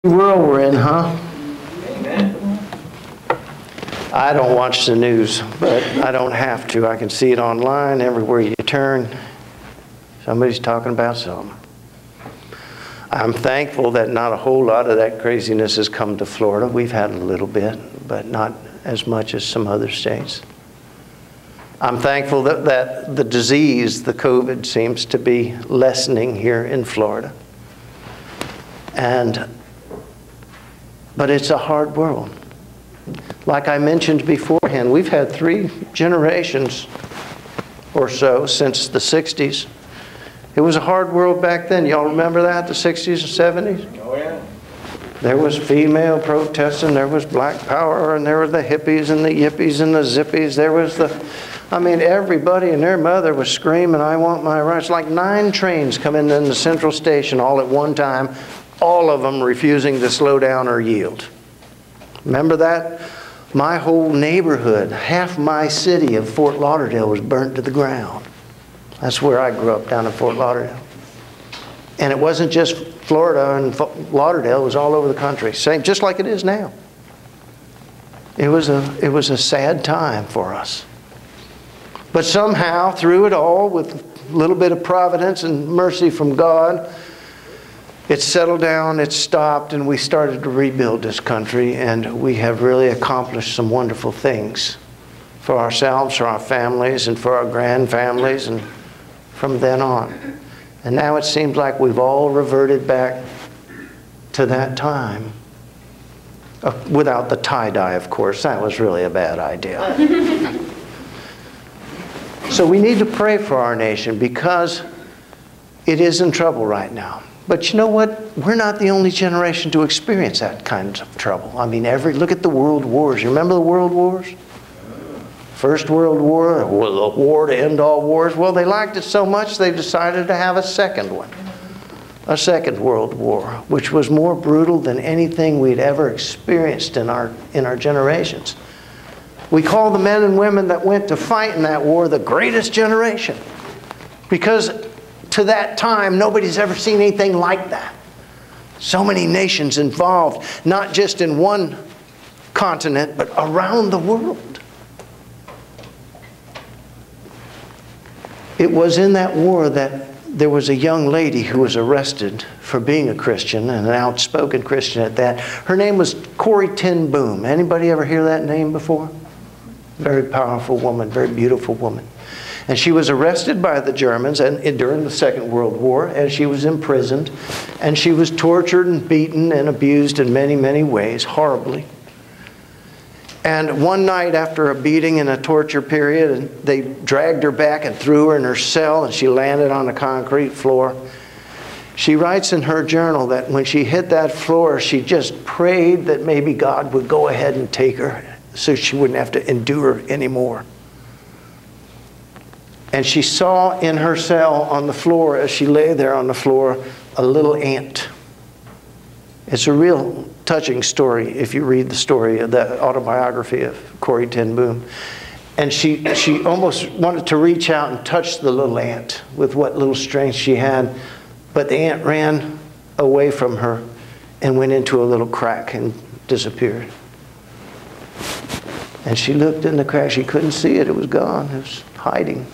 World we're in, huh? Amen. I don't watch the news, but I don't have to. I can see it online everywhere you turn. Somebody's talking about something. I'm thankful that not a whole lot of that craziness has come to Florida. We've had a little bit, but not as much as some other states. I'm thankful that the disease, the COVID, seems to be lessening here in Florida. But it's a hard world. Like I mentioned beforehand, we've had 3 generations or so since the 60s. It was a hard world back then. Y'all remember that, the 60s and 70s? Oh, yeah. There was female protesting, there was black power, and there were the hippies and the yippies and the zippies. There was everybody and their mother was screaming, I want my rights. Like 9 trains coming in the central station all at one time, all of them refusing to slow down or yield. Remember that? My whole neighborhood, half my city of Fort Lauderdale was burnt to the ground. That's where I grew up, down in Fort Lauderdale. And it wasn't just Florida and Lauderdale, it was all over the country. Same, just like it is now. It was a sad time for us. But somehow, through it all, with a little bit of providence and mercy from God, it settled down, it stopped, and we started to rebuild this country, and we have really accomplished some wonderful things for ourselves, for our families, and for our grandfamilies, and from then on. And now it seems like we've all reverted back to that time. Without the tie-dye, of course. That was really a bad idea. So we need to pray for our nation because it is in trouble right now. But you know what? We're not the only generation to experience that kind of trouble. I mean, look at the world wars. You remember the world wars? First World War, the war to end all wars. Well, they liked it so much they decided to have a second one. A second World War, which was more brutal than anything we'd ever experienced in our generations. We call the men and women that went to fight in that war the greatest generation. Because to that time, nobody's ever seen anything like that. So many nations involved, not just in one continent, but around the world. It was in that war that there was a young lady who was arrested for being a Christian, and an outspoken Christian at that. Her name was Corrie ten Boom. Anybody ever hear that name before? Very powerful woman, very beautiful woman. And she was arrested by the Germans during the Second World War, and she was imprisoned, and she was tortured and beaten and abused in many, many ways, horribly. And one night after a beating and a torture period, they dragged her back and threw her in her cell, and she landed on the concrete floor. She writes in her journal that when she hit that floor, she just prayed that maybe God would go ahead and take her so she wouldn't have to endure anymore. And she saw in her cell on the floor, as she lay there on the floor, a little ant. It's a real touching story if you read the story of the autobiography of Corrie ten Boom. And she almost wanted to reach out and touch the little ant with what little strength she had. But the ant ran away from her and went into a little crack and disappeared. And she looked in the crack. She couldn't see it. It was gone. It was hiding.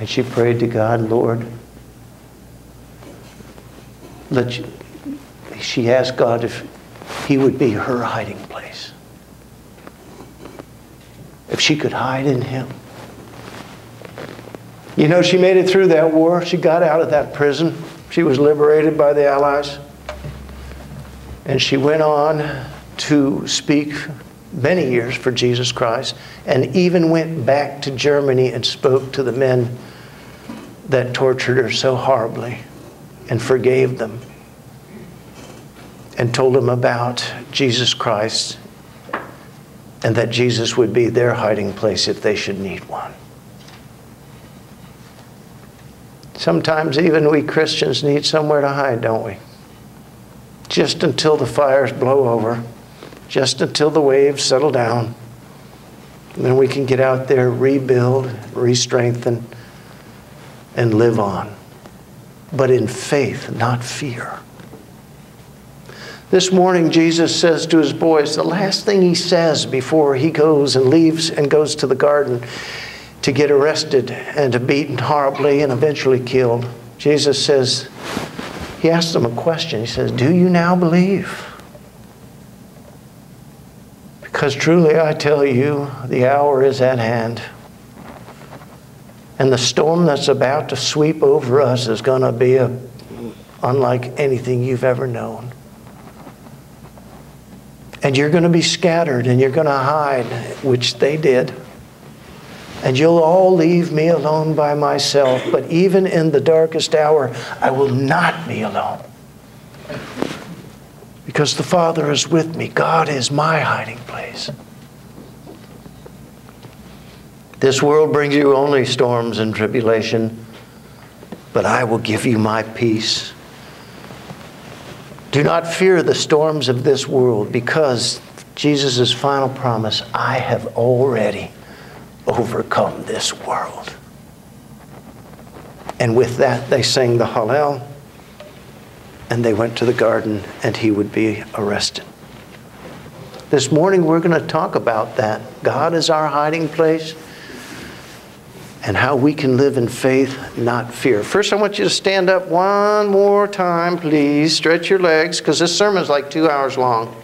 And she prayed to God, Lord, she asked God if He would be her hiding place. If she could hide in Him. You know, she made it through that war. She got out of that prison. She was liberated by the Allies. And she went on to speak many years for Jesus Christ, and even went back to Germany and spoke to the men that tortured her so horribly and forgave them and told them about Jesus Christ and that Jesus would be their hiding place if they should need one. Sometimes even we Christians need somewhere to hide, don't we? Just until the fires blow over, just until the waves settle down, and then we can get out there, rebuild, re-strengthen, and live on. but in faith, not fear. This morning, Jesus says to his boys, the last thing he says before he goes and leaves and goes to the garden to get arrested and to be beaten horribly and eventually killed, Jesus says, he asks them a question. He says, do you now believe? Because truly I tell you, the hour is at hand. And the storm that's about to sweep over us is going to be unlike anything you've ever known. And you're going to be scattered and you're going to hide, which they did. And you'll all leave me alone by myself. But even in the darkest hour, I will not be alone. Because the Father is with me. God is my hiding place. This world brings you only storms and tribulation, but I will give you my peace. Do not fear the storms of this world, because Jesus' final promise, I have already overcome this world. And with that, they sang the Hallel, and they went to the garden, and he would be arrested. This morning, we're going to talk about that. God is our hiding place, and how we can live in faith, not fear. First, I want you to stand up one more time, please. Stretch your legs, because this sermon is like 2 hours long.